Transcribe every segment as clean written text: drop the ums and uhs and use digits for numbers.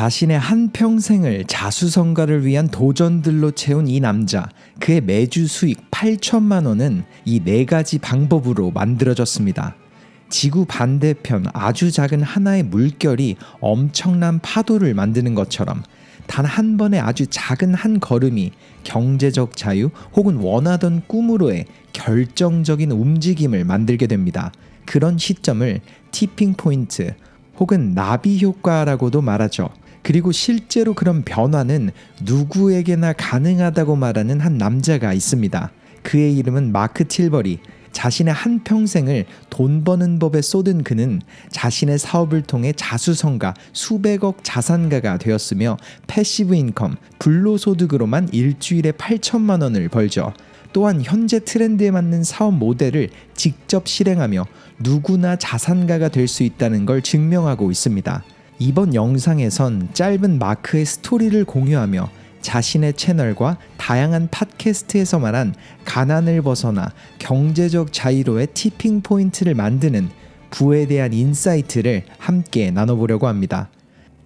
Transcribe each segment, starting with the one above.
자신의 한평생을 자수성가를 위한 도전들로 채운 이 남자, 그의 매주 수익 8천만 원은 이 4가지 방법으로 만들어졌습니다. 지구 반대편 아주 작은 하나의 물결이 엄청난 파도를 만드는 것처럼 단 한 번의 아주 작은 한 걸음이 경제적 자유 혹은 원하던 꿈으로의 결정적인 움직임을 만들게 됩니다. 그런 시점을 티핑 포인트 혹은 나비 효과라고도 말하죠. 그리고 실제로 그런 변화는 누구에게나 가능하다고 말하는 한 남자가 있습니다. 그의 이름은 마크 틸버리. 자신의 한평생을 돈 버는 법에 쏟은 그는 자신의 사업을 통해 자수성가 수백억 자산가가 되었으며 패시브 인컴, 불로소득으로만 일주일에 8천만 원을 벌죠. 또한 현재 트렌드에 맞는 사업 모델을 직접 실행하며 누구나 자산가가 될 수 있다는 걸 증명하고 있습니다. 이번 영상에선 짧은 마크의 스토리를 공유하며 자신의 채널과 다양한 팟캐스트에서 말한 가난을 벗어나 경제적 자유로의 티핑 포인트를 만드는 부에 대한 인사이트를 함께 나눠보려고 합니다.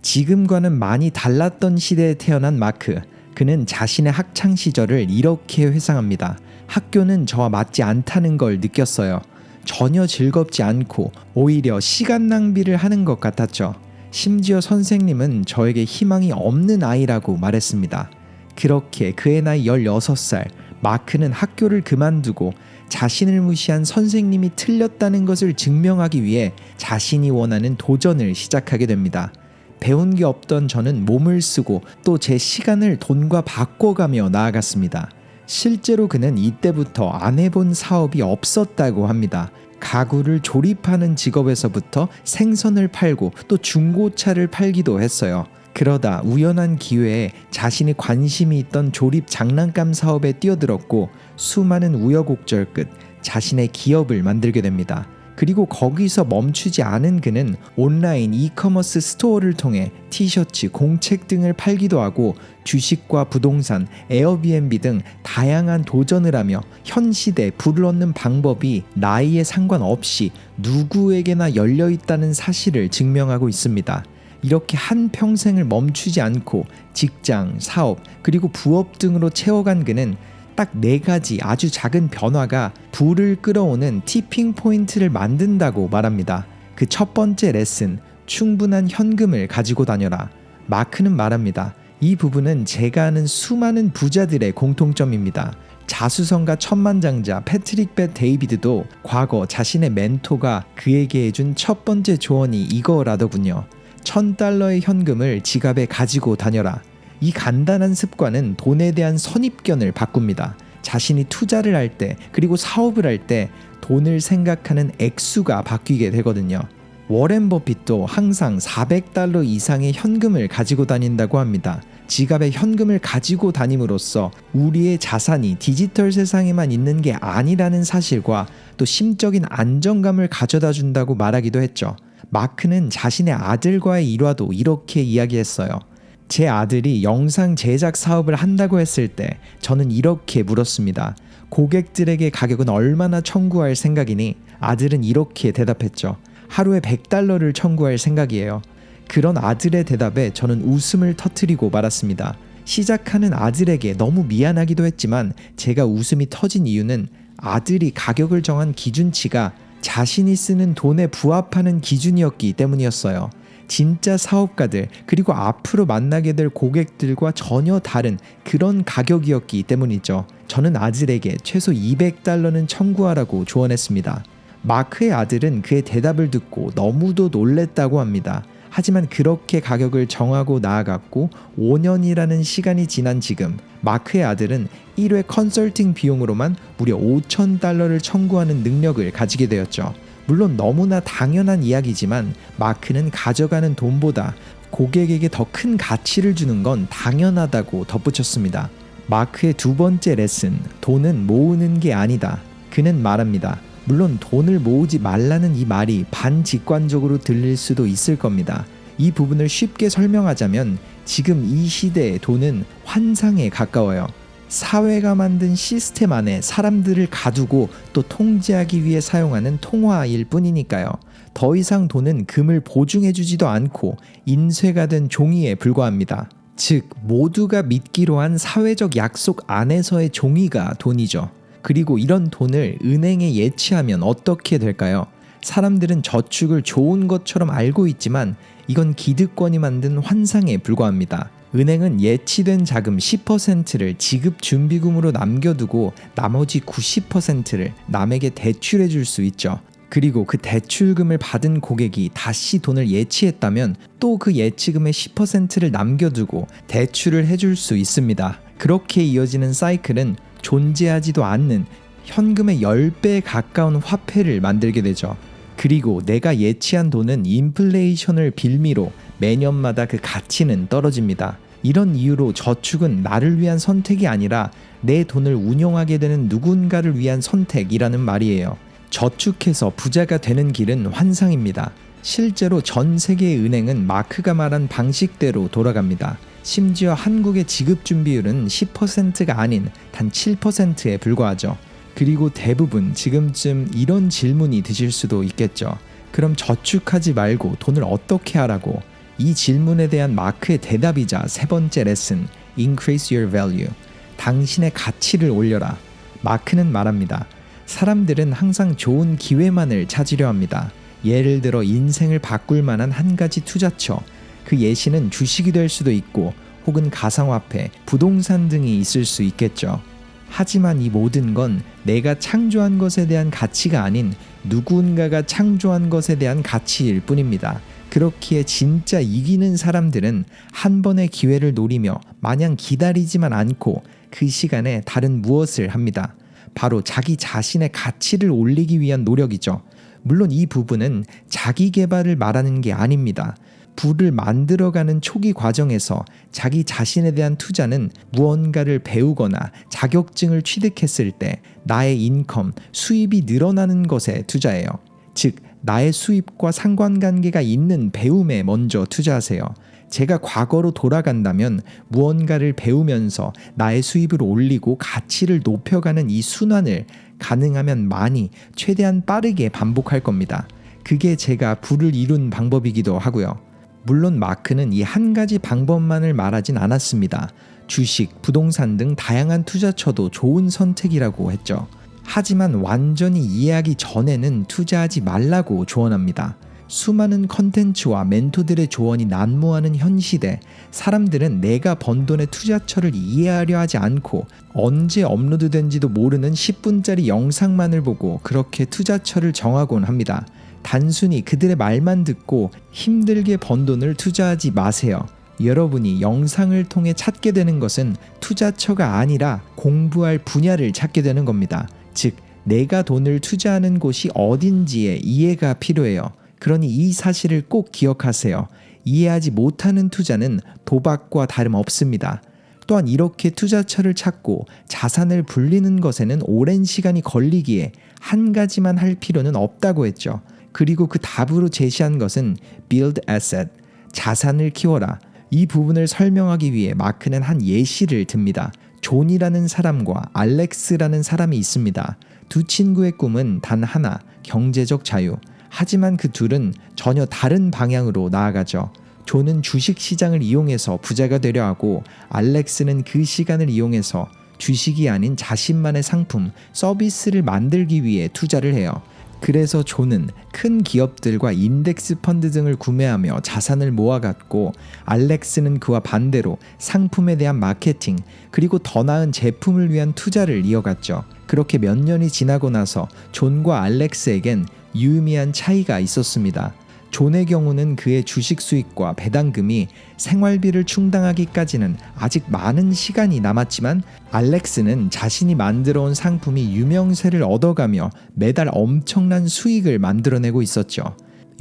지금과는 많이 달랐던 시대에 태어난 마크. 그는 자신의 학창 시절을 이렇게 회상합니다. 학교는 저와 맞지 않다는 걸 느꼈어요. 전혀 즐겁지 않고 오히려 시간 낭비를 하는 것 같았죠. 심지어 선생님은 저에게 희망이 없는 아이라고 말했습니다. 그렇게 그의 나이 16살, 마크는 학교를 그만두고 자신을 무시한 선생님이 틀렸다는 것을 증명하기 위해 자신이 원하는 도전을 시작하게 됩니다. 배운 게 없던 저는 몸을 쓰고 또 제 시간을 돈과 바꿔가며 나아갔습니다. 실제로 그는 이때부터 안 해본 사업이 없었다고 합니다. 가구를 조립하는 직업에서부터 생선을 팔고 또 중고차를 팔기도 했어요. 그러다 우연한 기회에 자신이 관심이 있던 조립 장난감 사업에 뛰어들었고 수많은 우여곡절 끝 자신의 기업을 만들게 됩니다. 그리고 거기서 멈추지 않은 그는 온라인 이커머스 스토어를 통해 티셔츠, 공책 등을 팔기도 하고 주식과 부동산, 에어비앤비 등 다양한 도전을 하며 현 시대 부를 얻는 방법이 나이에 상관없이 누구에게나 열려있다는 사실을 증명하고 있습니다. 이렇게 한 평생을 멈추지 않고 직장, 사업, 그리고 부업 등으로 채워간 그는 딱 4가지 아주 작은 변화가 부를 끌어오는 티핑 포인트를 만든다고 말합니다. 그 첫 번째 레슨, 충분한 현금을 가지고 다녀라. 마크는 말합니다. 이 부분은 제가 아는 수많은 부자들의 공통점입니다. 자수성가 천만장자 패트릭 벳 데이비드도 과거 자신의 멘토가 그에게 해준 첫 번째 조언이 이거라더군요. $1,000의 현금을 지갑에 가지고 다녀라. 이 간단한 습관은 돈에 대한 선입견을 바꿉니다. 자신이 투자를 할 때 그리고 사업을 할 때 돈을 생각하는 액수가 바뀌게 되거든요. 워렌 버핏도 항상 $400 이상의 현금을 가지고 다닌다고 합니다. 지갑에 현금을 가지고 다님으로써 우리의 자산이 디지털 세상에만 있는 게 아니라는 사실과 또 심적인 안정감을 가져다 준다고 말하기도 했죠. 마크는 자신의 아들과의 일화도 이렇게 이야기했어요. 제 아들이 영상 제작 사업을 한다고 했을 때 저는 이렇게 물었습니다. 고객들에게 가격은 얼마나 청구할 생각이니? 아들은 이렇게 대답했죠. 하루에 $100를 청구할 생각이에요. 그런 아들의 대답에 저는 웃음을 터뜨리고 말았습니다. 시작하는 아들에게 너무 미안하기도 했지만 제가 웃음이 터진 이유는 아들이 가격을 정한 기준치가 자신이 쓰는 돈에 부합하는 기준이었기 때문이었어요. 진짜 사업가들 그리고 앞으로 만나게 될 고객들과 전혀 다른 그런 가격이었기 때문이죠. 저는 아들에게 최소 $200는 청구하라고 조언했습니다. 마크의 아들은 그의 대답을 듣고 너무도 놀랬다고 합니다. 하지만 그렇게 가격을 정하고 나아갔고 5년이라는 시간이 지난 지금 마크의 아들은 1회 컨설팅 비용으로만 무려 $5,000를 청구하는 능력을 가지게 되었죠. 물론 너무나 당연한 이야기지만 마크는 가져가는 돈보다 고객에게 더 큰 가치를 주는 건 당연하다고 덧붙였습니다. 마크의 두 번째 레슨, 돈은 모으는 게 아니다. 그는 말합니다. 물론 돈을 모으지 말라는 이 말이 반직관적으로 들릴 수도 있을 겁니다. 이 부분을 쉽게 설명하자면 지금 이 시대의 돈은 환상에 가까워요. 사회가 만든 시스템 안에 사람들을 가두고 또 통제하기 위해 사용하는 통화일 뿐이니까요. 더 이상 돈은 금을 보증해주지도 않고 인쇄가 된 종이에 불과합니다. 즉 모두가 믿기로 한 사회적 약속 안에서의 종이가 돈이죠. 그리고 이런 돈을 은행에 예치하면 어떻게 될까요? 사람들은 저축을 좋은 것처럼 알고 있지만 이건 기득권이 만든 환상에 불과합니다. 은행은 예치된 자금 10%를 지급 준비금으로 남겨두고 나머지 90%를 남에게 대출해 줄 수 있죠. 그리고 그 대출금을 받은 고객이 다시 돈을 예치했다면 또 그 예치금의 10%를 남겨두고 대출을 해줄 수 있습니다. 그렇게 이어지는 사이클은 존재하지도 않는 현금의 10배에 가까운 화폐를 만들게 되죠. 그리고 내가 예치한 돈은 인플레이션을 빌미로 매년마다 그 가치는 떨어집니다. 이런 이유로 저축은 나를 위한 선택이 아니라 내 돈을 운용하게 되는 누군가를 위한 선택이라는 말이에요. 저축해서 부자가 되는 길은 환상입니다. 실제로 전 세계의 은행은 마크가 말한 방식대로 돌아갑니다. 심지어 한국의 지급준비율은 10%가 아닌 단 7%에 불과하죠. 그리고 대부분 지금쯤 이런 질문이 드실 수도 있겠죠. 그럼 저축하지 말고 돈을 어떻게 하라고? 이 질문에 대한 마크의 대답이자 세 번째 레슨, Increase your value. 당신의 가치를 올려라. 마크는 말합니다. 사람들은 항상 좋은 기회만을 찾으려 합니다. 예를 들어 인생을 바꿀 만한 한 가지 투자처. 그 예시는 주식이 될 수도 있고 혹은 가상화폐, 부동산 등이 있을 수 있겠죠. 하지만 이 모든 건 내가 창조한 것에 대한 가치가 아닌 누군가가 창조한 것에 대한 가치일 뿐입니다. 그렇기에 진짜 이기는 사람들은 한 번의 기회를 노리며 마냥 기다리지만 않고 그 시간에 다른 무엇을 합니다. 바로 자기 자신의 가치를 올리기 위한 노력이죠. 물론 이 부분은 자기 개발을 말하는 게 아닙니다. 부를 만들어가는 초기 과정에서 자기 자신에 대한 투자는 무언가를 배우거나 자격증을 취득했을 때 나의 인컴, 수입이 늘어나는 것에 투자해요. 즉, 나의 수입과 상관관계가 있는 배움에 먼저 투자하세요. 제가 과거로 돌아간다면 무언가를 배우면서 나의 수입을 올리고 가치를 높여가는 이 순환을 가능하면 많이, 최대한 빠르게 반복할 겁니다. 그게 제가 부를 이룬 방법이기도 하고요. 물론 마크는 이 한 가지 방법만을 말하진 않았습니다. 주식, 부동산 등 다양한 투자처도 좋은 선택이라고 했죠. 하지만 완전히 이해하기 전에는 투자하지 말라고 조언합니다. 수많은 컨텐츠와 멘토들의 조언이 난무하는 현 시대, 사람들은 내가 번 돈의 투자처를 이해하려 하지 않고 언제 업로드된지도 모르는 10분짜리 영상만을 보고 그렇게 투자처를 정하곤 합니다. 단순히 그들의 말만 듣고 힘들게 번 돈을 투자하지 마세요. 여러분이 영상을 통해 찾게 되는 것은 투자처가 아니라 공부할 분야를 찾게 되는 겁니다. 즉, 내가 돈을 투자하는 곳이 어딘지에 이해가 필요해요. 그러니 이 사실을 꼭 기억하세요. 이해하지 못하는 투자는 도박과 다름없습니다. 또한 이렇게 투자처를 찾고 자산을 불리는 것에는 오랜 시간이 걸리기에 한 가지만 할 필요는 없다고 했죠. 그리고 그 답으로 제시한 것은 build asset, 자산을 키워라. 이 부분을 설명하기 위해 마크는 한 예시를 듭니다. 존이라는 사람과 알렉스라는 사람이 있습니다. 두 친구의 꿈은 단 하나, 경제적 자유. 하지만 그 둘은 전혀 다른 방향으로 나아가죠. 존은 주식시장을 이용해서 부자가 되려 하고 알렉스는 그 시간을 이용해서 주식이 아닌 자신만의 상품, 서비스를 만들기 위해 투자를 해요. 그래서 존은 큰 기업들과 인덱스 펀드 등을 구매하며 자산을 모아갔고 알렉스는 그와 반대로 상품에 대한 마케팅 그리고 더 나은 제품을 위한 투자를 이어갔죠. 그렇게 몇 년이 지나고 나서 존과 알렉스에겐 유의미한 차이가 있었습니다. 존의 경우는 그의 주식 수익과 배당금이 생활비를 충당하기까지는 아직 많은 시간이 남았지만 알렉스는 자신이 만들어온 상품이 유명세를 얻어가며 매달 엄청난 수익을 만들어내고 있었죠.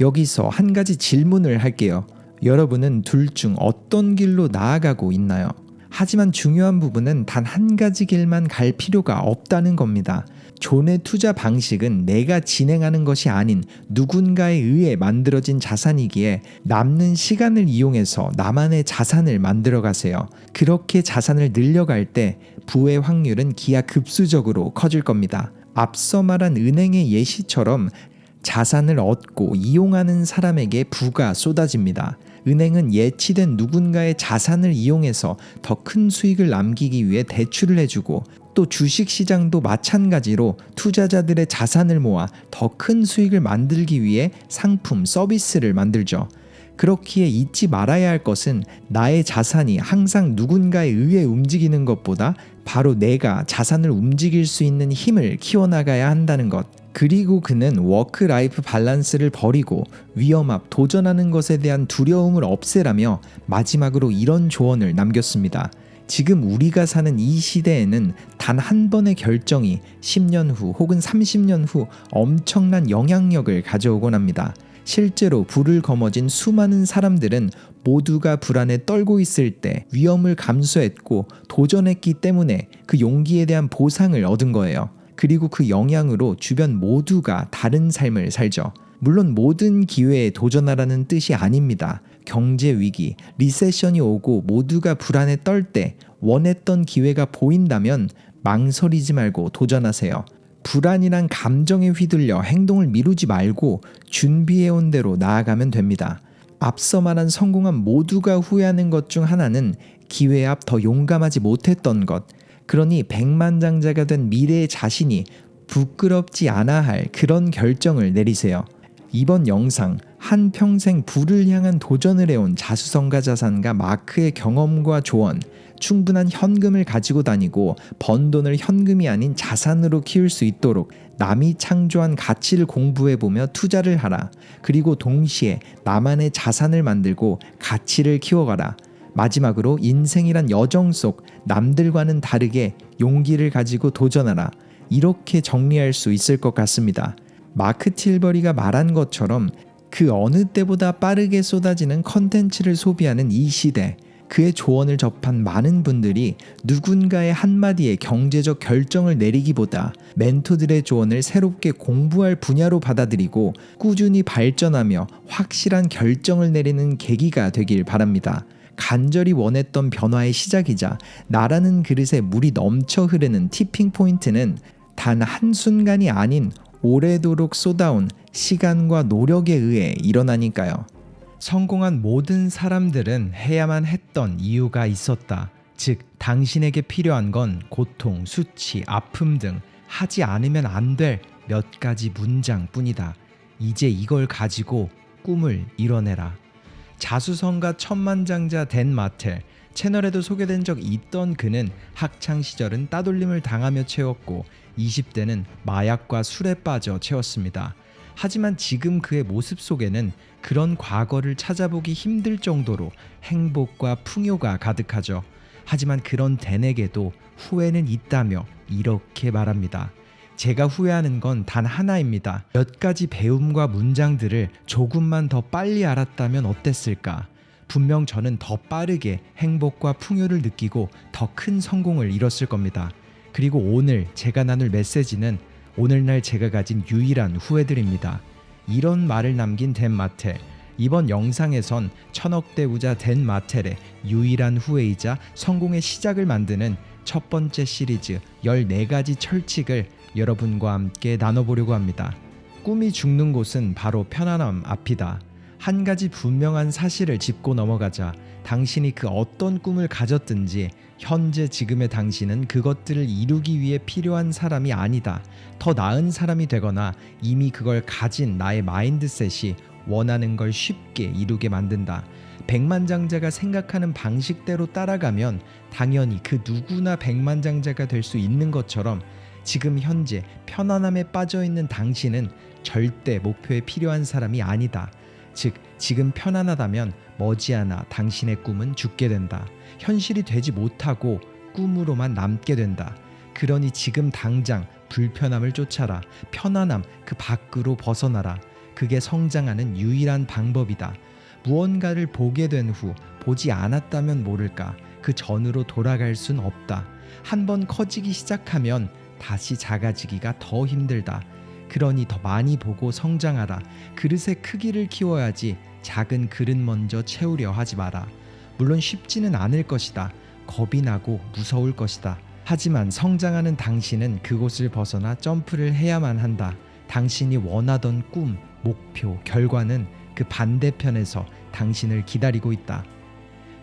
여기서 한 가지 질문을 할게요. 여러분은 둘 중 어떤 길로 나아가고 있나요? 하지만 중요한 부분은 단 한 가지 길만 갈 필요가 없다는 겁니다. 존의 투자 방식은 내가 진행하는 것이 아닌 누군가에 의해 만들어진 자산이기에 남는 시간을 이용해서 나만의 자산을 만들어 가세요. 그렇게 자산을 늘려갈 때 부의 확률은 기하급수적으로 커질 겁니다. 앞서 말한 은행의 예시처럼 자산을 얻고 이용하는 사람에게 부가 쏟아집니다. 은행은 예치된 누군가의 자산을 이용해서 더 큰 수익을 남기기 위해 대출을 해주고, 또 주식시장도 마찬가지로 투자자들의 자산을 모아 더 큰 수익을 만들기 위해 상품, 서비스를 만들죠. 그렇기에 잊지 말아야 할 것은 나의 자산이 항상 누군가에 의해 움직이는 것보다 바로 내가 자산을 움직일 수 있는 힘을 키워나가야 한다는 것. 그리고 그는 워크라이프 밸런스를 버리고 위험 앞 도전하는 것에 대한 두려움을 없애라며 마지막으로 이런 조언을 남겼습니다. 지금 우리가 사는 이 시대에는 단 한 번의 결정이 10년 후 혹은 30년 후 엄청난 영향력을 가져오곤 합니다. 실제로 불을 거머쥔 수많은 사람들은 모두가 불안에 떨고 있을 때 위험을 감수했고 도전했기 때문에 그 용기에 대한 보상을 얻은 거예요. 그리고 그 영향으로 주변 모두가 다른 삶을 살죠. 물론 모든 기회에 도전하라는 뜻이 아닙니다. 경제 위기, 리세션이 오고 모두가 불안에 떨 때 원했던 기회가 보인다면 망설이지 말고 도전하세요. 불안이란 감정에 휘둘려 행동을 미루지 말고 준비해온 대로 나아가면 됩니다. 앞서 말한 성공한 모두가 후회하는 것 중 하나는 기회 앞 더 용감하지 못했던 것. 그러니 백만장자가 된 미래의 자신이 부끄럽지 않아 할 그런 결정을 내리세요. 이번 영상, 한평생 부를 향한 도전을 해온 자수성가 자산가 마크의 경험과 조언, 충분한 현금을 가지고 다니고 번 돈을 현금이 아닌 자산으로 키울 수 있도록 남이 창조한 가치를 공부해보며 투자를 하라. 그리고 동시에 나만의 자산을 만들고 가치를 키워가라. 마지막으로 인생이란 여정 속 남들과는 다르게 용기를 가지고 도전하라. 이렇게 정리할 수 있을 것 같습니다. 마크 틸버리가 말한 것처럼 그 어느 때보다 빠르게 쏟아지는 컨텐츠를 소비하는 이 시대, 그의 조언을 접한 많은 분들이 누군가의 한마디에 경제적 결정을 내리기보다 멘토들의 조언을 새롭게 공부할 분야로 받아들이고 꾸준히 발전하며 확실한 결정을 내리는 계기가 되길 바랍니다. 간절히 원했던 변화의 시작이자 나라는 그릇에 물이 넘쳐 흐르는 티핑 포인트는 단 한순간이 아닌 오래도록 쏟아온 시간과 노력에 의해 일어나니까요. 성공한 모든 사람들은 해야만 했던 이유가 있었다. 즉, 당신에게 필요한 건 고통, 수치, 아픔 등 하지 않으면 안 될 몇 가지 문장뿐이다. 이제 이걸 가지고 꿈을 이뤄내라. 자수성가 천만장자 댄 마텔, 채널에도 소개된 적 있던 그는 학창시절은 따돌림을 당하며 채웠고 20대는 마약과 술에 빠져 채웠습니다. 하지만 지금 그의 모습 속에는 그런 과거를 찾아보기 힘들 정도로 행복과 풍요가 가득하죠. 하지만 그런 댄에게도 후회는 있다며 이렇게 말합니다. 제가 후회하는 건 단 하나입니다. 몇 가지 배움과 문장들을 조금만 더 빨리 알았다면 어땠을까? 분명 저는 더 빠르게 행복과 풍요를 느끼고 더 큰 성공을 이뤘을 겁니다. 그리고 오늘 제가 나눌 메시지는 오늘날 제가 가진 유일한 후회들입니다. 이런 말을 남긴 댄 마텔. 이번 영상에선 천억대 부자 댄 마텔의 유일한 후회이자 성공의 시작을 만드는 첫 번째 시리즈 14가지 철칙을 여러분과 함께 나눠보려고 합니다. 꿈이 죽는 곳은 바로 편안함 앞이다. 한 가지 분명한 사실을 짚고 넘어가자. 당신이 그 어떤 꿈을 가졌든지 현재 지금의 당신은 그것들을 이루기 위해 필요한 사람이 아니다. 더 나은 사람이 되거나 이미 그걸 가진 나의 마인드셋이 원하는 걸 쉽게 이루게 만든다. 백만장자가 생각하는 방식대로 따라가면 당연히 그 누구나 백만장자가 될 수 있는 것처럼 지금 현재 편안함에 빠져있는 당신은 절대 목표에 필요한 사람이 아니다. 즉, 지금 편안하다면 머지않아 당신의 꿈은 죽게 된다. 현실이 되지 못하고 꿈으로만 남게 된다. 그러니 지금 당장 불편함을 쫓아라. 편안함 그 밖으로 벗어나라. 그게 성장하는 유일한 방법이다. 무언가를 보게 된 후 보지 않았다면 모를까. 그 전으로 돌아갈 순 없다. 한번 커지기 시작하면 다시 작아지기가 더 힘들다. 그러니 더 많이 보고 성장하라. 그릇의 크기를 키워야지 작은 그릇 먼저 채우려 하지 마라. 물론 쉽지는 않을 것이다. 겁이 나고 무서울 것이다. 하지만 성장하는 당신은 그곳을 벗어나 점프를 해야만 한다. 당신이 원하던 꿈, 목표, 결과는 그 반대편에서 당신을 기다리고 있다.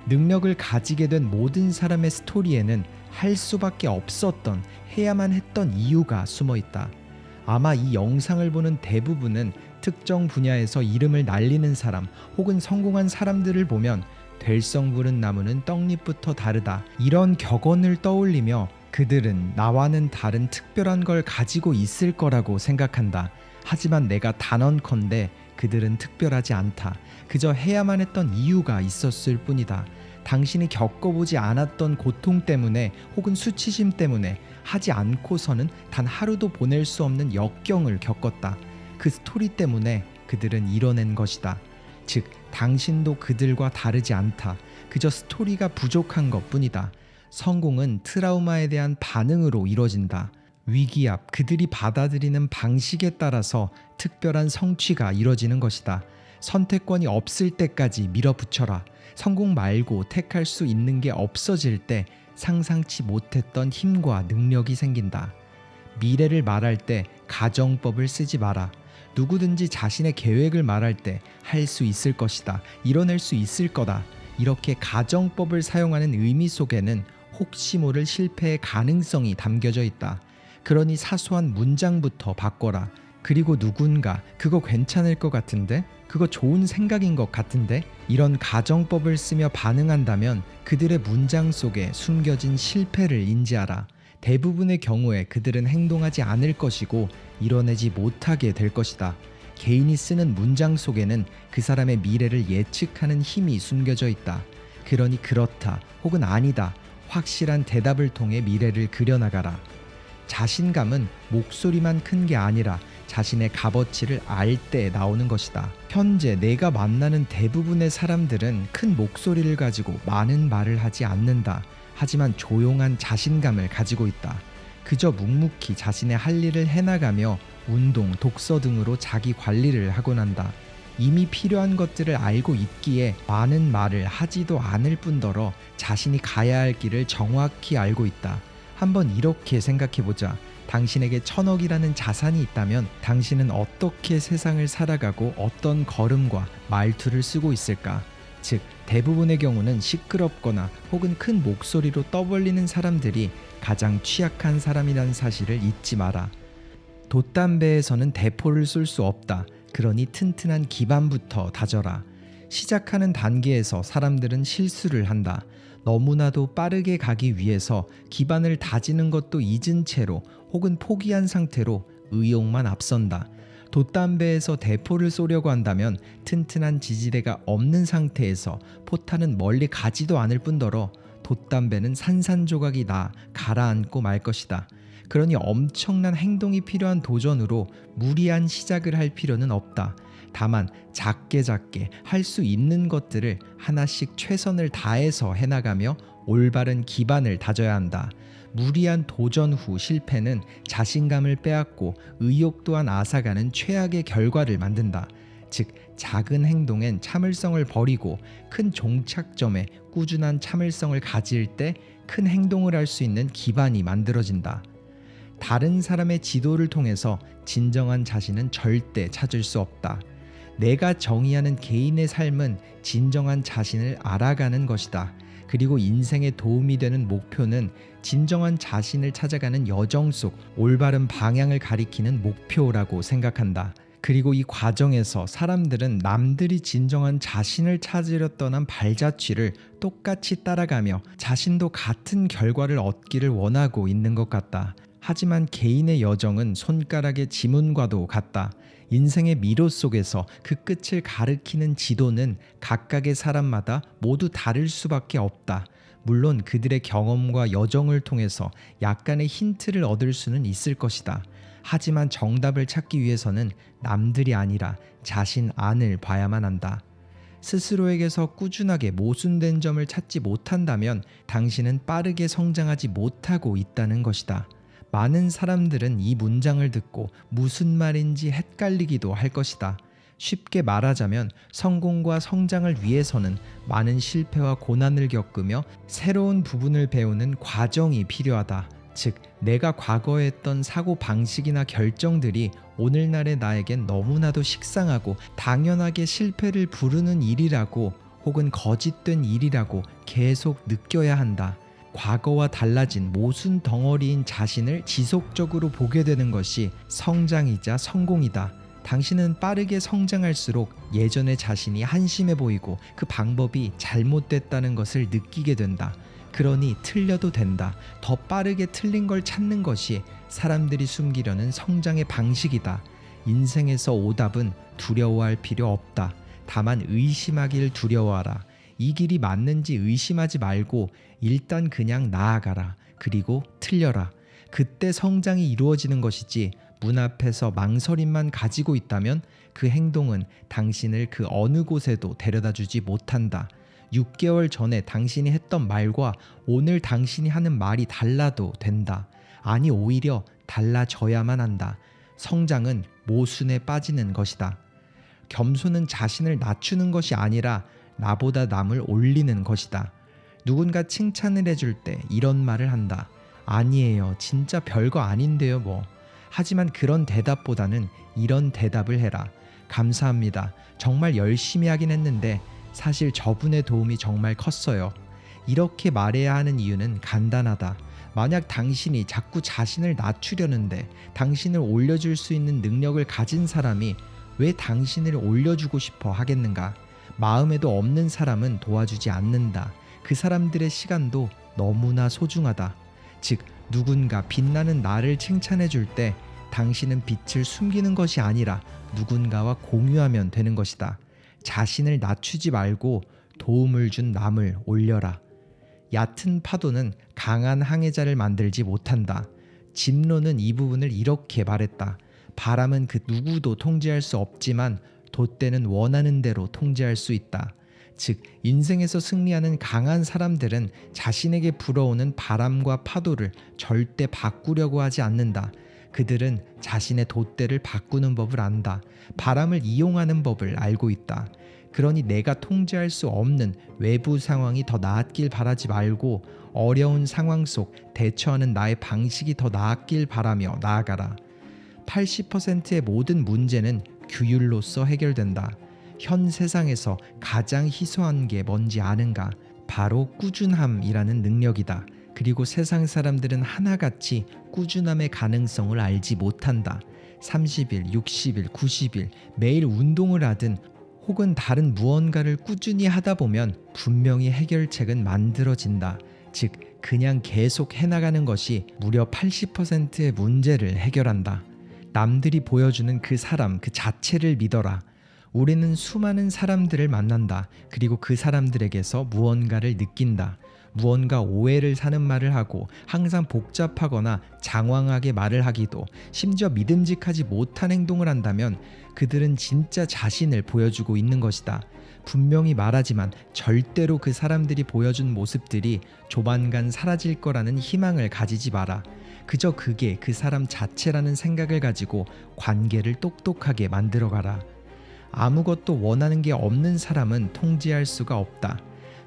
능력을 가지게 된 모든 사람의 스토리에는 할 수밖에 없었던, 해야만 했던 이유가 숨어 있다. 아마 이 영상을 보는 대부분은 특정 분야에서 이름을 날리는 사람 혹은 성공한 사람들을 보면 될성 부른 나무는 떡잎부터 다르다, 이런 격언을 떠올리며 그들은 나와는 다른 특별한 걸 가지고 있을 거라고 생각한다. 하지만 내가 단언컨대 그들은 특별하지 않다. 그저 해야만 했던 이유가 있었을 뿐이다. 당신이 겪어보지 않았던 고통 때문에 혹은 수치심 때문에 하지 않고서는 단 하루도 보낼 수 없는 역경을 겪었다. 그 스토리 때문에 그들은 이뤄낸 것이다. 즉, 당신도 그들과 다르지 않다. 그저 스토리가 부족한 것뿐이다. 성공은 트라우마에 대한 반응으로 이뤄진다. 위기 앞 그들이 받아들이는 방식에 따라서 특별한 성취가 이뤄지는 것이다. 선택권이 없을 때까지 밀어붙여라. 성공 말고 택할 수 있는 게 없어질 때 상상치 못했던 힘과 능력이 생긴다. 미래를 말할 때 가정법을 쓰지 마라. 누구든지 자신의 계획을 말할 때 할 수 있을 것이다, 이뤄낼 수 있을 거다, 이렇게 가정법을 사용하는 의미 속에는 혹시 모를 실패의 가능성이 담겨져 있다. 그러니 사소한 문장부터 바꿔라. 그리고 누군가 그거 괜찮을 것 같은데? 그거 좋은 생각인 것 같은데? 이런 가정법을 쓰며 반응한다면 그들의 문장 속에 숨겨진 실패를 인지하라. 대부분의 경우에 그들은 행동하지 않을 것이고 이뤄내지 못하게 될 것이다. 개인이 쓰는 문장 속에는 그 사람의 미래를 예측하는 힘이 숨겨져 있다. 그러니 그렇다 혹은 아니다, 확실한 대답을 통해 미래를 그려나가라. 자신감은 목소리만 큰 게 아니라 자신의 값어치를 알 때 나오는 것이다. 현재 내가 만나는 대부분의 사람들은 큰 목소리를 가지고 많은 말을 하지 않는다. 하지만 조용한 자신감을 가지고 있다. 그저 묵묵히 자신의 할 일을 해나가며 운동, 독서 등으로 자기 관리를 하곤 한다. 이미 필요한 것들을 알고 있기에 많은 말을 하지도 않을 뿐더러 자신이 가야 할 길을 정확히 알고 있다. 한번 이렇게 생각해보자. 당신에게 1000억이라는 자산이 있다면 당신은 어떻게 세상을 살아가고 어떤 걸음과 말투를 쓰고 있을까? 즉, 대부분의 경우는 시끄럽거나 혹은 큰 목소리로 떠벌리는 사람들이 가장 취약한 사람이라는 사실을 잊지 마라. 돛담배에서는 대포를 쏠 수 없다. 그러니 튼튼한 기반부터 다져라. 시작하는 단계에서 사람들은 실수를 한다. 너무나도 빠르게 가기 위해서 기반을 다지는 것도 잊은 채로 혹은 포기한 상태로 의욕만 앞선다. 돛담배에서 대포를 쏘려고 한다면 튼튼한 지지대가 없는 상태에서 포탄은 멀리 가지도 않을 뿐더러 돛담배는 산산조각이 나 가라앉고 말 것이다. 그러니 엄청난 행동이 필요한 도전으로 무리한 시작을 할 필요는 없다. 다만 작게 할 수 있는 것들을 하나씩 최선을 다해서 해나가며 올바른 기반을 다져야 한다. 무리한 도전 후 실패는 자신감을 빼앗고 의욕 또한 앗아가는 최악의 결과를 만든다. 즉, 작은 행동엔 참을성을 버리고 큰 종착점에 꾸준한 참을성을 가질 때 큰 행동을 할 수 있는 기반이 만들어진다. 다른 사람의 지도를 통해서 진정한 자신은 절대 찾을 수 없다. 내가 정의하는 개인의 삶은 진정한 자신을 알아가는 것이다. 그리고 인생에 도움이 되는 목표는 진정한 자신을 찾아가는 여정 속 올바른 방향을 가리키는 목표라고 생각한다. 그리고 이 과정에서 사람들은 남들이 진정한 자신을 찾으려 떠난 발자취를 똑같이 따라가며 자신도 같은 결과를 얻기를 원하고 있는 것 같다. 하지만 개인의 여정은 손가락의 지문과도 같다. 인생의 미로 속에서 그 끝을 가리키는 지도는 각각의 사람마다 모두 다를 수밖에 없다. 물론 그들의 경험과 여정을 통해서 약간의 힌트를 얻을 수는 있을 것이다. 하지만 정답을 찾기 위해서는 남들이 아니라 자신 안을 봐야만 한다. 스스로에게서 꾸준하게 모순된 점을 찾지 못한다면 당신은 빠르게 성장하지 못하고 있다는 것이다. 많은 사람들은 이 문장을 듣고 무슨 말인지 헷갈리기도 할 것이다. 쉽게 말하자면 성공과 성장을 위해서는 많은 실패와 고난을 겪으며 새로운 부분을 배우는 과정이 필요하다. 즉, 내가 과거에 했던 사고 방식이나 결정들이 오늘날의 나에겐 너무나도 식상하고 당연하게 실패를 부르는 일이라고 혹은 거짓된 일이라고 계속 느껴야 한다. 과거와 달라진 모순 덩어리인 자신을 지속적으로 보게 되는 것이 성장이자 성공이다. 당신은 빠르게 성장할수록 예전의 자신이 한심해 보이고 그 방법이 잘못됐다는 것을 느끼게 된다. 그러니 틀려도 된다. 더 빠르게 틀린 걸 찾는 것이 사람들이 숨기려는 성장의 방식이다. 인생에서 오답은 두려워할 필요 없다. 다만 의심하길 두려워하라. 이 길이 맞는지 의심하지 말고 일단 그냥 나아가라. 그리고 틀려라. 그때 성장이 이루어지는 것이지 문 앞에서 망설임만 가지고 있다면 그 행동은 당신을 그 어느 곳에도 데려다 주지 못한다. 6개월 전에 당신이 했던 말과 오늘 당신이 하는 말이 달라도 된다. 아니, 오히려 달라져야만 한다. 성장은 모순에 빠지는 것이다. 겸손은 자신을 낮추는 것이 아니라 나보다 남을 올리는 것이다. 누군가 칭찬을 해줄 때 이런 말을 한다. 아니에요. 진짜 별거 아닌데요 뭐. 하지만 그런 대답보다는 이런 대답을 해라. 감사합니다. 정말 열심히 하긴 했는데 사실 저분의 도움이 정말 컸어요. 이렇게 말해야 하는 이유는 간단하다. 만약 당신이 자꾸 자신을 낮추려는데 당신을 올려줄 수 있는 능력을 가진 사람이 왜 당신을 올려주고 싶어 하겠는가? 마음에도 없는 사람은 도와주지 않는다. 그 사람들의 시간도 너무나 소중하다. 즉, 누군가 빛나는 나를 칭찬해 줄 때 당신은 빛을 숨기는 것이 아니라 누군가와 공유하면 되는 것이다. 자신을 낮추지 말고 도움을 준 남을 올려라. 얕은 파도는 강한 항해자를 만들지 못한다. 짐론은 이 부분을 이렇게 말했다. 바람은 그 누구도 통제할 수 없지만 돛대는 원하는 대로 통제할 수 있다. 즉, 인생에서 승리하는 강한 사람들은 자신에게 불어오는 바람과 파도를 절대 바꾸려고 하지 않는다. 그들은 자신의 돛대를 바꾸는 법을 안다. 바람을 이용하는 법을 알고 있다. 그러니 내가 통제할 수 없는 외부 상황이 더 나았길 바라지 말고 어려운 상황 속 대처하는 나의 방식이 더 나았길 바라며 나아가라. 80%의 모든 문제는 규율로서 해결된다. 현 세상에서 가장 희소한 게 뭔지 아는가? 바로 꾸준함이라는 능력이다. 그리고 세상 사람들은 하나같이 꾸준함의 가능성을 알지 못한다. 30일, 60일, 90일 매일 운동을 하든 혹은 다른 무언가를 꾸준히 하다 보면 분명히 해결책은 만들어진다. 즉, 그냥 계속 해나가는 것이 무려 80%의 문제를 해결한다. 남들이 보여주는 그 사람 그 자체를 믿어라. 우리는 수많은 사람들을 만난다. 그리고 그 사람들에게서 무언가를 느낀다. 무언가 오해를 사는 말을 하고 항상 복잡하거나 장황하게 말을 하기도, 심지어 믿음직하지 못한 행동을 한다면 그들은 진짜 자신을 보여주고 있는 것이다. 분명히 말하지만 절대로 그 사람들이 보여준 모습들이 조만간 사라질 거라는 희망을 가지지 마라. 그저 그게 그 사람 자체라는 생각을 가지고 관계를 똑똑하게 만들어가라. 아무것도 원하는 게 없는 사람은 통제할 수가 없다.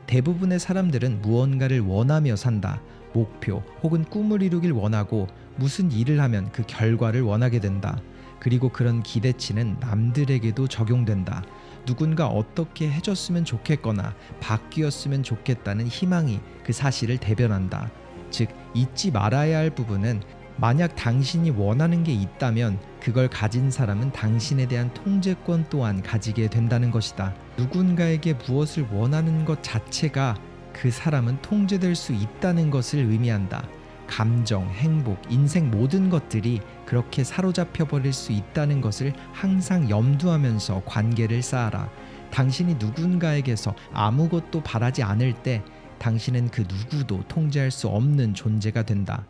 대부분의 사람들은 무언가를 원하며 산다. 목표 혹은 꿈을 이루길 원하고 무슨 일을 하면 그 결과를 원하게 된다. 그리고 그런 기대치는 남들에게도 적용된다. 누군가 어떻게 해줬으면 좋겠거나 바뀌었으면 좋겠다는 희망이 그 사실을 대변한다. 즉, 잊지 말아야 할 부분은 만약 당신이 원하는 게 있다면 그걸 가진 사람은 당신에 대한 통제권 또한 가지게 된다는 것이다. 누군가에게 무엇을 원하는 것 자체가 그 사람은 통제될 수 있다는 것을 의미한다. 감정, 행복, 인생 모든 것들이 그렇게 사로잡혀 버릴 수 있다는 것을 항상 염두하면서 관계를 쌓아라. 당신이 누군가에게서 아무것도 바라지 않을 때 당신은 그 누구도 통제할 수 없는 존재가 된다.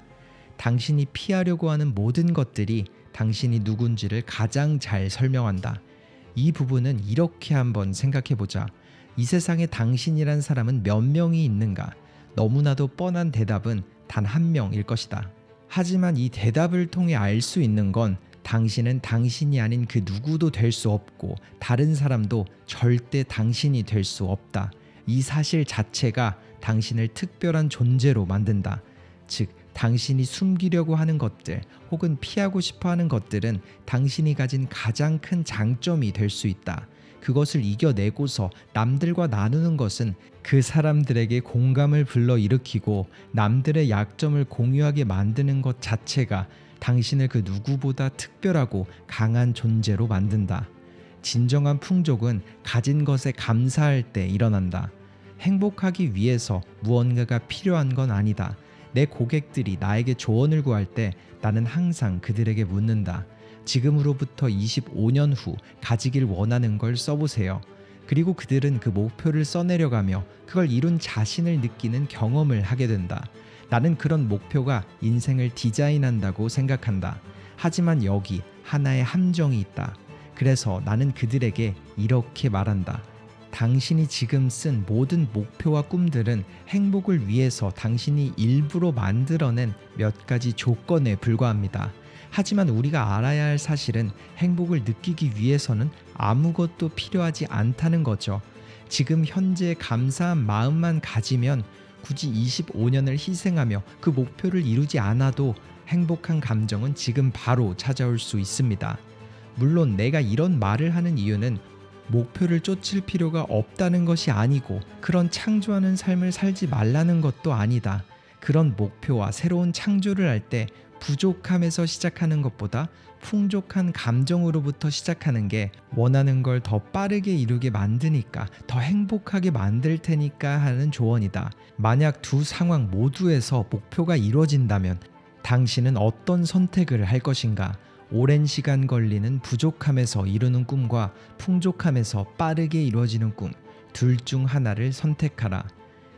당신이 피하려고 하는 모든 것들이 당신이 누군지를 가장 잘 설명한다. 이 부분은 이렇게 한번 생각해보자. 이 세상에 당신이란 사람은 몇 명이 있는가? 너무나도 뻔한 대답은 단 한 명일 것이다. 하지만 이 대답을 통해 알 수 있는 건 당신은 당신이 아닌 그 누구도 될 수 없고 다른 사람도 절대 당신이 될 수 없다. 이 사실 자체가 당신을 특별한 존재로 만든다. 즉, 당신이 숨기려고 하는 것들 혹은 피하고 싶어 하는 것들은 당신이 가진 가장 큰 장점이 될 수 있다. 그것을 이겨내고서 남들과 나누는 것은 그 사람들에게 공감을 불러일으키고 남들의 약점을 공유하게 만드는 것 자체가 당신을 그 누구보다 특별하고 강한 존재로 만든다. 진정한 풍족은 가진 것에 감사할 때 일어난다. 행복하기 위해서 무언가가 필요한 건 아니다. 내 고객들이 나에게 조언을 구할 때 나는 항상 그들에게 묻는다. 지금으로부터 25년 후 가지길 원하는 걸 써보세요. 그리고 그들은 그 목표를 써내려가며 그걸 이룬 자신을 느끼는 경험을 하게 된다. 나는 그런 목표가 인생을 디자인한다고 생각한다. 하지만 여기 하나의 함정이 있다. 그래서 나는 그들에게 이렇게 말한다. 당신이 지금 쓴 모든 목표와 꿈들은 행복을 위해서 당신이 일부러 만들어낸 몇 가지 조건에 불과합니다. 하지만 우리가 알아야 할 사실은 행복을 느끼기 위해서는 아무것도 필요하지 않다는 거죠. 지금 현재 감사한 마음만 가지면 굳이 25년을 희생하며 그 목표를 이루지 않아도 행복한 감정은 지금 바로 찾아올 수 있습니다. 물론 내가 이런 말을 하는 이유는 목표를 쫓을 필요가 없다는 것이 아니고 그런 창조하는 삶을 살지 말라는 것도 아니다. 그런 목표와 새로운 창조를 할 때 부족함에서 시작하는 것보다 풍족한 감정으로부터 시작하는 게 원하는 걸 더 빠르게 이루게 만드니까, 더 행복하게 만들 테니까 하는 조언이다. 만약 두 상황 모두에서 목표가 이루어진다면 당신은 어떤 선택을 할 것인가? 오랜 시간 걸리는 부족함에서 이루는 꿈과 풍족함에서 빠르게 이루어지는 꿈, 둘 중 하나를 선택하라.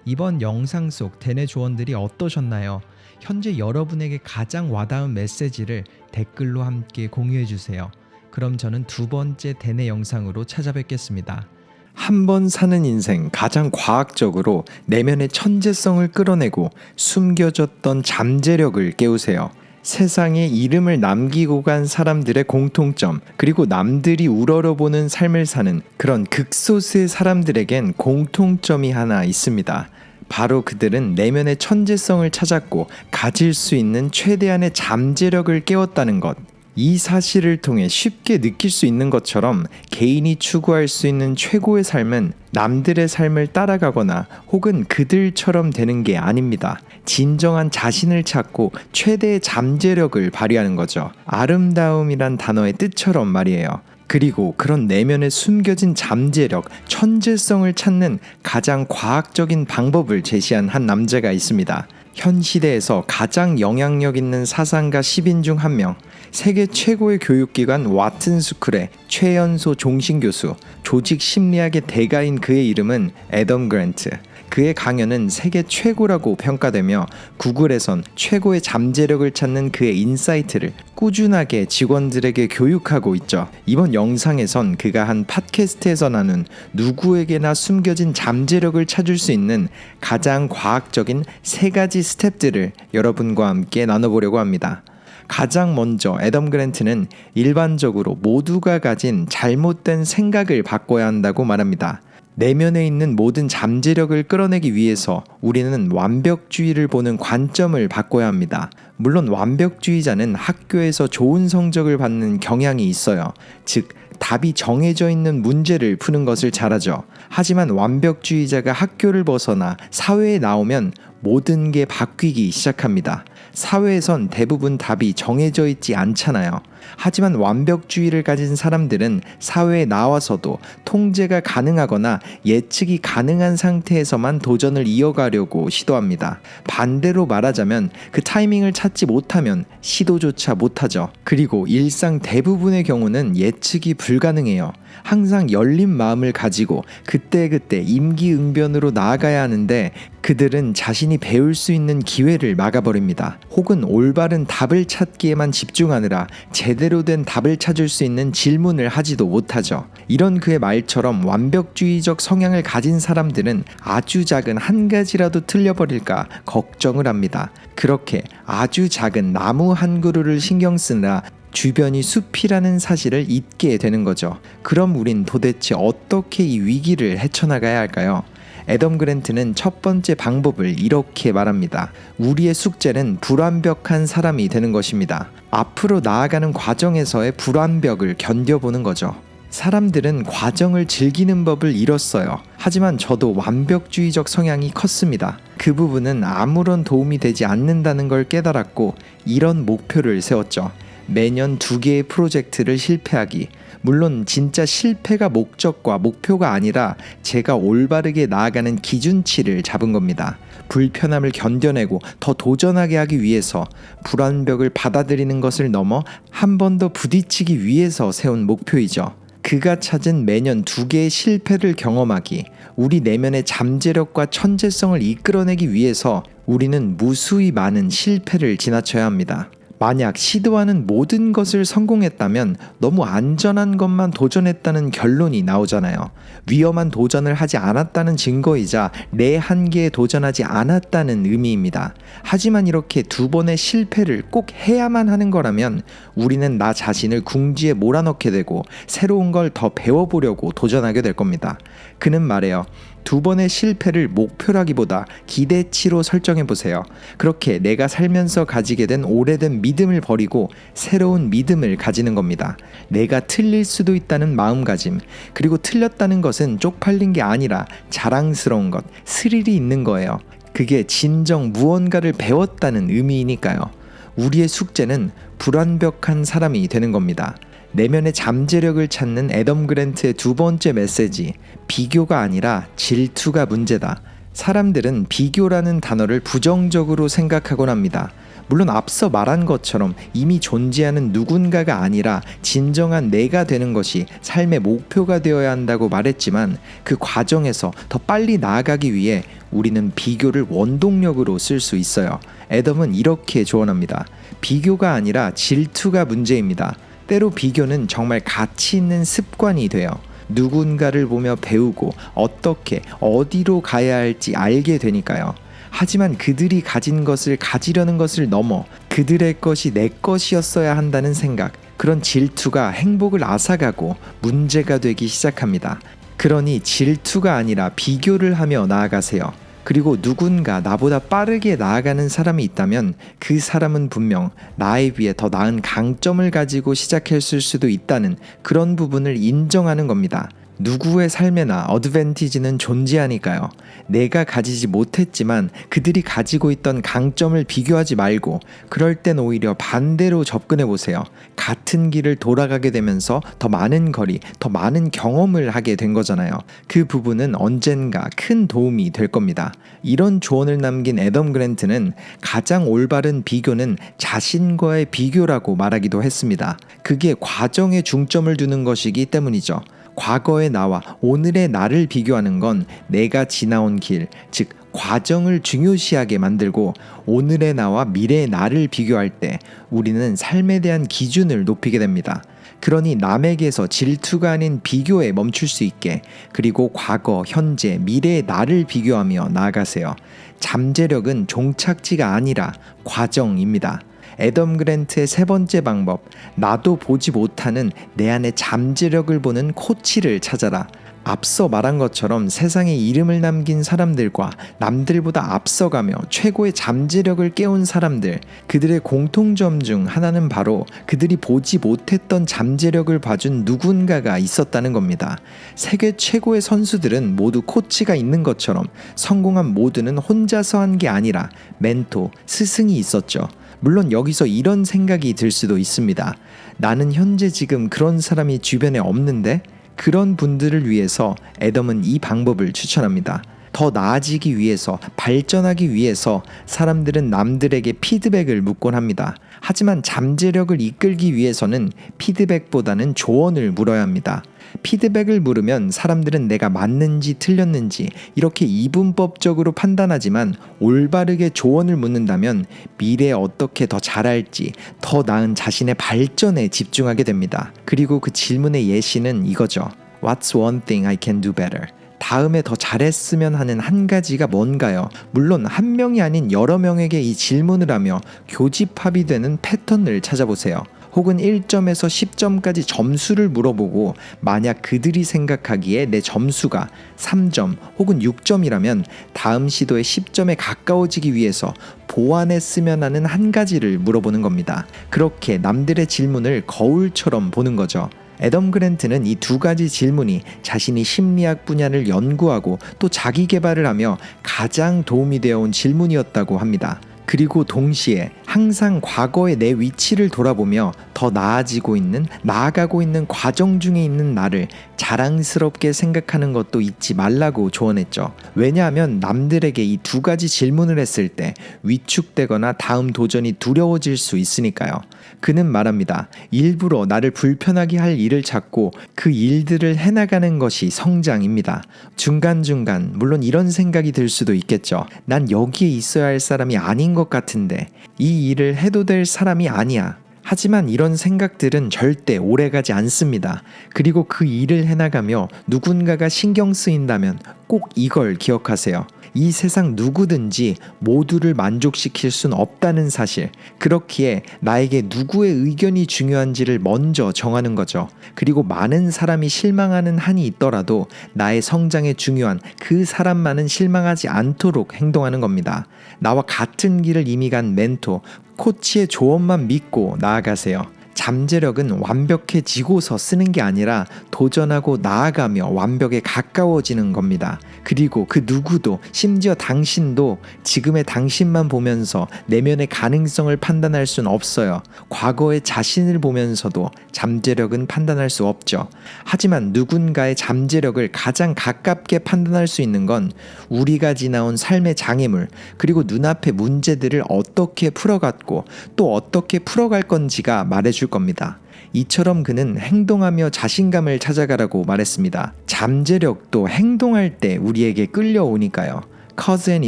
이번 영상 속 대내 조언들이 어떠셨나요? 현재 여러분에게 가장 와닿은 메시지를 댓글로 함께 공유해 주세요. 그럼 저는 두 번째 대내 영상으로 찾아뵙겠습니다. 한 번 사는 인생 가장 과학적으로 내면의 천재성을 끌어내고 숨겨졌던 잠재력을 깨우세요. 세상에 이름을 남기고 간 사람들의 공통점, 그리고 남들이 우러러보는 삶을 사는 그런 극소수의 사람들에겐 공통점이 하나 있습니다. 바로 그들은 내면의 천재성을 찾았고 가질 수 있는 최대한의 잠재력을 깨웠다는 것. 이 사실을 통해 쉽게 느낄 수 있는 것처럼 개인이 추구할 수 있는 최고의 삶은 남들의 삶을 따라가거나 혹은 그들처럼 되는 게 아닙니다. 진정한 자신을 찾고 최대의 잠재력을 발휘하는 거죠. 아름다움이란 단어의 뜻처럼 말이에요. 그리고 그런 내면에 숨겨진 잠재력, 천재성을 찾는 가장 과학적인 방법을 제시한 한 남자가 있습니다. 현 시대에서 가장 영향력 있는 사상가 10인 중 한 명, 세계 최고의 교육기관 와튼 스쿨의 최연소 종신교수, 조직 심리학의 대가인 그의 이름은 애덤 그랜트. 그의 강연은 세계 최고라고 평가되며 구글에선 최고의 잠재력을 찾는 그의 인사이트를 꾸준하게 직원들에게 교육하고 있죠. 이번 영상에선 그가 한 팟캐스트에서 나눈 누구에게나 숨겨진 잠재력을 찾을 수 있는 가장 과학적인 3가지 스텝들을 여러분과 함께 나눠보려고 합니다. 가장 먼저 애덤 그랜트는 일반적으로 모두가 가진 잘못된 생각을 바꿔야 한다고 말합니다. 내면에 있는 모든 잠재력을 끌어내기 위해서 우리는 완벽주의를 보는 관점을 바꿔야 합니다. 물론 완벽주의자는 학교에서 좋은 성적을 받는 경향이 있어요. 즉, 답이 정해져 있는 문제를 푸는 것을 잘하죠. 하지만 완벽주의자가 학교를 벗어나 사회에 나오면 모든 게 바뀌기 시작합니다. 사회에선 대부분 답이 정해져 있지 않잖아요. 하지만 완벽주의를 가진 사람들은 사회에 나와서도 통제가 가능하거나 예측이 가능한 상태에서만 도전을 이어가려고 시도합니다. 반대로 말하자면 그 타이밍을 찾지 못하면 시도조차 못하죠. 그리고 일상 대부분의 경우는 예측이 불가능해요. 항상 열린 마음을 가지고 그때그때 임기응변으로 나아가야 하는데 그들은 자신이 배울 수 있는 기회를 막아버립니다. 혹은 올바른 답을 찾기에만 집중하느라 제대로 된 답을 찾을 수 있는 질문을 하지도 못하죠. 이런 그의 말처럼 완벽주의적 성향을 가진 사람들은 아주 작은 한 가지라도 틀려버릴까 걱정을 합니다. 그렇게 아주 작은 나무 한 그루를 신경 쓰느라 주변이 숲이라는 사실을 잊게 되는 거죠. 그럼 우린 도대체 어떻게 이 위기를 헤쳐나가야 할까요? 애덤 그랜트는 첫 번째 방법을 이렇게 말합니다. 우리의 숙제는 불완벽한 사람이 되는 것입니다. 앞으로 나아가는 과정에서의 불완벽을 견뎌보는 거죠. 사람들은 과정을 즐기는 법을 잃었어요. 하지만 저도 완벽주의적 성향이 컸습니다. 그 부분은 아무런 도움이 되지 않는다는 걸 깨달았고 이런 목표를 세웠죠. 매년 2개의 프로젝트를 실패하기. 물론 진짜 실패가 목적과 목표가 아니라 제가 올바르게 나아가는 기준치를 잡은 겁니다. 불편함을 견뎌내고 더 도전하게 하기 위해서, 불완벽을 받아들이는 것을 넘어 한 번 더 부딪히기 위해서 세운 목표이죠. 그가 찾은 매년 2개의 실패를 경험하기. 우리 내면의 잠재력과 천재성을 이끌어내기 위해서 우리는 무수히 많은 실패를 지나쳐야 합니다. 만약 시도하는 모든 것을 성공했다면 너무 안전한 것만 도전했다는 결론이 나오잖아요. 위험한 도전을 하지 않았다는 증거이자 내 한계에 도전하지 않았다는 의미입니다. 하지만 이렇게 2번의 실패를 꼭 해야만 하는 거라면 우리는 나 자신을 궁지에 몰아넣게 되고 새로운 걸 더 배워보려고 도전하게 될 겁니다. 그는 말해요. 2번의 실패를 목표라기보다 기대치로 설정해보세요. 그렇게 내가 살면서 가지게 된 오래된 믿음을 버리고 새로운 믿음을 가지는 겁니다. 내가 틀릴 수도 있다는 마음가짐, 그리고 틀렸다는 것은 쪽팔린 게 아니라 자랑스러운 것, 스릴이 있는 거예요. 그게 진정 무언가를 배웠다는 의미이니까요. 우리의 숙제는 불완벽한 사람이 되는 겁니다. 내면의 잠재력을 찾는 애덤 그랜트의 2번째 메시지, 비교가 아니라 질투가 문제다. 사람들은 비교라는 단어를 부정적으로 생각하곤 합니다. 물론 앞서 말한 것처럼 이미 존재하는 누군가가 아니라 진정한 내가 되는 것이 삶의 목표가 되어야 한다고 말했지만 그 과정에서 더 빨리 나아가기 위해 우리는 비교를 원동력으로 쓸 수 있어요. 애덤은 이렇게 조언합니다. 비교가 아니라 질투가 문제입니다. 때로 비교는 정말 가치 있는 습관이 돼요. 누군가를 보며 배우고 어떻게 어디로 가야 할지 알게 되니까요. 하지만 그들이 가진 것을 가지려는 것을 넘어 그들의 것이 내 것이었어야 한다는 생각, 그런 질투가 행복을 앗아가고 문제가 되기 시작합니다. 그러니 질투가 아니라 비교를 하며 나아가세요. 그리고 누군가 나보다 빠르게 나아가는 사람이 있다면 그 사람은 분명 나에 비해 더 나은 강점을 가지고 시작했을 수도 있다는 그런 부분을 인정하는 겁니다. 누구의 삶에나 어드밴티지는 존재하니까요. 내가 가지지 못했지만 그들이 가지고 있던 강점을 비교하지 말고 그럴 땐 오히려 반대로 접근해 보세요. 같은 길을 돌아가게 되면서 더 많은 거리, 더 많은 경험을 하게 된 거잖아요. 그 부분은 언젠가 큰 도움이 될 겁니다. 이런 조언을 남긴 애덤 그랜트는 가장 올바른 비교는 자신과의 비교라고 말하기도 했습니다. 그게 과정에 중점을 두는 것이기 때문이죠. 과거의 나와 오늘의 나를 비교하는 건 내가 지나온 길, 즉 과정을 중요시하게 만들고 오늘의 나와 미래의 나를 비교할 때 우리는 삶에 대한 기준을 높이게 됩니다. 그러니 남에게서 질투가 아닌 비교에 멈출 수 있게, 그리고 과거, 현재, 미래의 나를 비교하며 나아가세요. 잠재력은 종착지가 아니라 과정입니다. 애덤 그랜트의 3번째 방법, 나도 보지 못하는 내 안의 잠재력을 보는 코치를 찾아라. 앞서 말한 것처럼 세상에 이름을 남긴 사람들과 남들보다 앞서가며 최고의 잠재력을 깨운 사람들, 그들의 공통점 중 하나는 바로 그들이 보지 못했던 잠재력을 봐준 누군가가 있었다는 겁니다. 세계 최고의 선수들은 모두 코치가 있는 것처럼 성공한 모두는 혼자서 한 게 아니라 멘토, 스승이 있었죠. 물론 여기서 이런 생각이 들 수도 있습니다. 나는 현재 지금 그런 사람이 주변에 없는데? 그런 분들을 위해서 애덤은 이 방법을 추천합니다. 더 나아지기 위해서, 발전하기 위해서 사람들은 남들에게 피드백을 묻곤 합니다. 하지만 잠재력을 이끌기 위해서는 피드백보다는 조언을 물어야 합니다. 피드백을 물으면 사람들은 내가 맞는지 틀렸는지 이렇게 이분법적으로 판단하지만 올바르게 조언을 묻는다면 미래에 어떻게 더 잘할지, 더 나은 자신의 발전에 집중하게 됩니다. 그리고 그 질문의 예시는 이거죠. What's one thing I can do better? 다음에 더 잘했으면 하는 한 가지가 뭔가요? 물론 한 명이 아닌 여러 명에게 이 질문을 하며 교집합이 되는 패턴을 찾아보세요. 혹은 1점에서 10점까지 점수를 물어보고 만약 그들이 생각하기에 내 점수가 3점 혹은 6점이라면 다음 시도에 10점에 가까워지기 위해서 보완했으면 하는 한 가지를 물어보는 겁니다. 그렇게 남들의 질문을 거울처럼 보는 거죠. 애덤 그랜트는 이 두 가지 질문이 자신이 심리학 분야를 연구하고 또 자기 개발을 하며 가장 도움이 되어 온 질문이었다고 합니다. 그리고 동시에 항상 과거의 내 위치를 돌아보며 더 나아가고 있는 과정 중에 있는 나를 자랑스럽게 생각하는 것도 잊지 말라고 조언했죠. 왜냐하면 남들에게 이 두 가지 질문을 했을 때 위축되거나 다음 도전이 두려워질 수 있으니까요. 그는 말합니다. 일부러 나를 불편하게 할 일을 찾고 그 일들을 해나가는 것이 성장입니다. 중간중간 물론 이런 생각이 들 수도 있겠죠. 난 여기에 있어야 할 사람이 아닌 것 같은데 이 일을 해도 될 사람이 아니야. 하지만 이런 생각들은 절대 오래가지 않습니다. 그리고 그 일을 해나가며 누군가가 신경 쓰인다면 꼭 이걸 기억하세요. 이 세상 누구든지 모두를 만족시킬 순 없다는 사실. 그렇기에 나에게 누구의 의견이 중요한지를 먼저 정하는 거죠. 그리고 많은 사람이 실망하는 한이 있더라도 나의 성장에 중요한 그 사람만은 실망하지 않도록 행동하는 겁니다. 나와 같은 길을 이미 간 멘토, 코치의 조언만 믿고 나아가세요. 잠재력은 완벽해지고서 쓰는 게 아니라 도전하고 나아가며 완벽에 가까워지는 겁니다. 그리고 그 누구도 심지어 당신도 지금의 당신만 보면서 내면의 가능성을 판단할 수는 없어요. 과거의 자신을 보면서도 잠재력은 판단할 수 없죠. 하지만 누군가의 잠재력을 가장 가깝게 판단할 수 있는 건 우리가 지나온 삶의 장애물 그리고 눈앞의 문제들을 어떻게 풀어갔고 또 어떻게 풀어갈 건지가 말해줄 겁니다. 이처럼 그는 행동하며 자신감을 찾아가라고 말했습니다. 잠재력도 행동할 때 우리에게 끌려오니까요. Cause and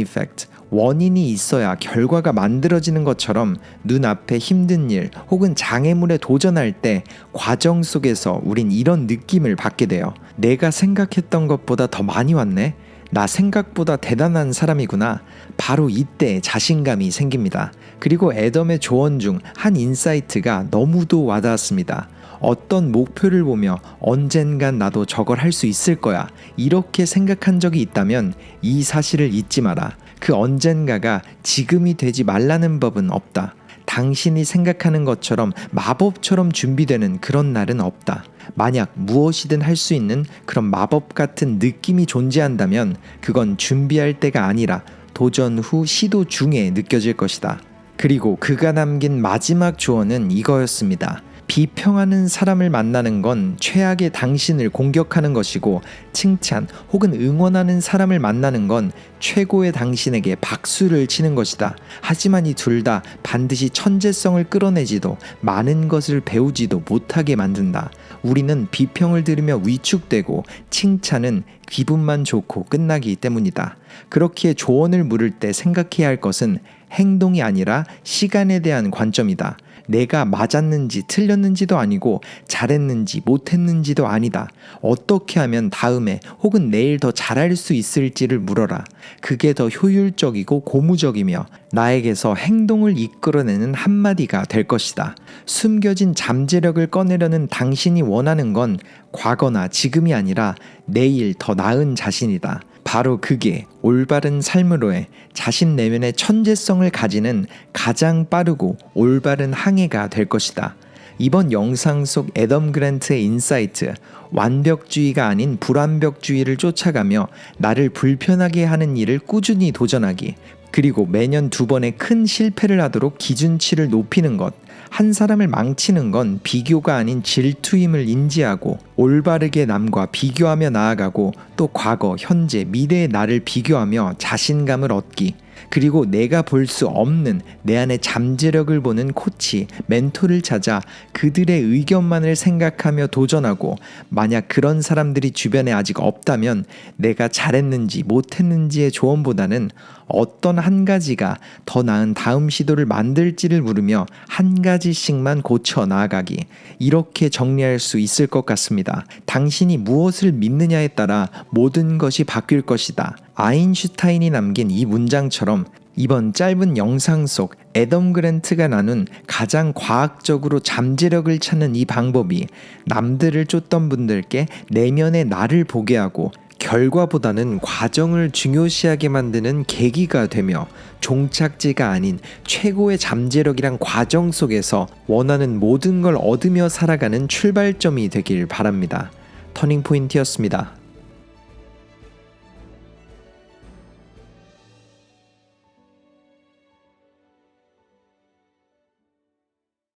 effect, 원인이 있어야 결과가 만들어지는 것처럼 눈앞에 힘든 일 혹은 장애물에 도전할 때 과정 속에서 우린 이런 느낌을 받게 돼요. 내가 생각했던 것보다 더 많이 왔네? 나 생각보다 대단한 사람이구나. 바로 이때 자신감이 생깁니다. 그리고 애덤의 조언 중 한 인사이트가 너무도 와닿았습니다. 어떤 목표를 보며 언젠간 나도 저걸 할 수 있을 거야. 이렇게 생각한 적이 있다면 이 사실을 잊지 마라. 그 언젠가가 지금이 되지 말라는 법은 없다. 당신이 생각하는 것처럼 마법처럼 준비되는 그런 날은 없다. 만약 무엇이든 할 수 있는 그런 마법 같은 느낌이 존재한다면 그건 준비할 때가 아니라 도전 후 시도 중에 느껴질 것이다. 그리고 그가 남긴 마지막 조언은 이거였습니다. 비평하는 사람을 만나는 건 최악의 당신을 공격하는 것이고 칭찬 혹은 응원하는 사람을 만나는 건 최고의 당신에게 박수를 치는 것이다. 하지만 이 둘 다 반드시 천재성을 끌어내지도 많은 것을 배우지도 못하게 만든다. 우리는 비평을 들으며 위축되고 칭찬은 기분만 좋고 끝나기 때문이다. 그렇기에 조언을 물을 때 생각해야 할 것은 행동이 아니라 시간에 대한 관점이다. 내가 맞았는지 틀렸는지도 아니고 잘했는지 못했는지도 아니다. 어떻게 하면 다음에 혹은 내일 더 잘할 수 있을지를 물어라. 그게 더 효율적이고 고무적이며 나에게서 행동을 이끌어내는 한마디가 될 것이다. 숨겨진 잠재력을 꺼내려는 당신이 원하는 건 과거나 지금이 아니라 내일 더 나은 자신이다. 바로 그게 올바른 삶으로의 자신 내면의 천재성을 가지는 가장 빠르고 올바른 항해가 될 것이다. 이번 영상 속 애덤 그랜트의 인사이트, 완벽주의가 아닌 불완벽주의를 쫓아가며 나를 불편하게 하는 일을 꾸준히 도전하기, 그리고 매년 2번의 큰 실패를 하도록 기준치를 높이는 것, 한 사람을 망치는 건 비교가 아닌 질투임을 인지하고 올바르게 남과 비교하며 나아가고 또 과거, 현재, 미래의 나를 비교하며 자신감을 얻기, 그리고 내가 볼 수 없는 내 안의 잠재력을 보는 코치, 멘토를 찾아 그들의 의견만을 생각하며 도전하고 만약 그런 사람들이 주변에 아직 없다면 내가 잘했는지 못했는지의 조언보다는 어떤 한 가지가 더 나은 다음 시도를 만들지를 물으며 한 가지씩만 고쳐 나아가기, 이렇게 정리할 수 있을 것 같습니다. 당신이 무엇을 믿느냐에 따라 모든 것이 바뀔 것이다. 아인슈타인이 남긴 이 문장처럼 이번 짧은 영상 속 애덤 그랜트가 나눈 가장 과학적으로 잠재력을 찾는 이 방법이 남들을 쫓던 분들께 내면의 나를 보게 하고 결과보다는 과정을 중요시하게 만드는 계기가 되며 종착지가 아닌 최고의 잠재력이란 과정 속에서 원하는 모든 걸 얻으며 살아가는 출발점이 되길 바랍니다. 터닝포인트였습니다.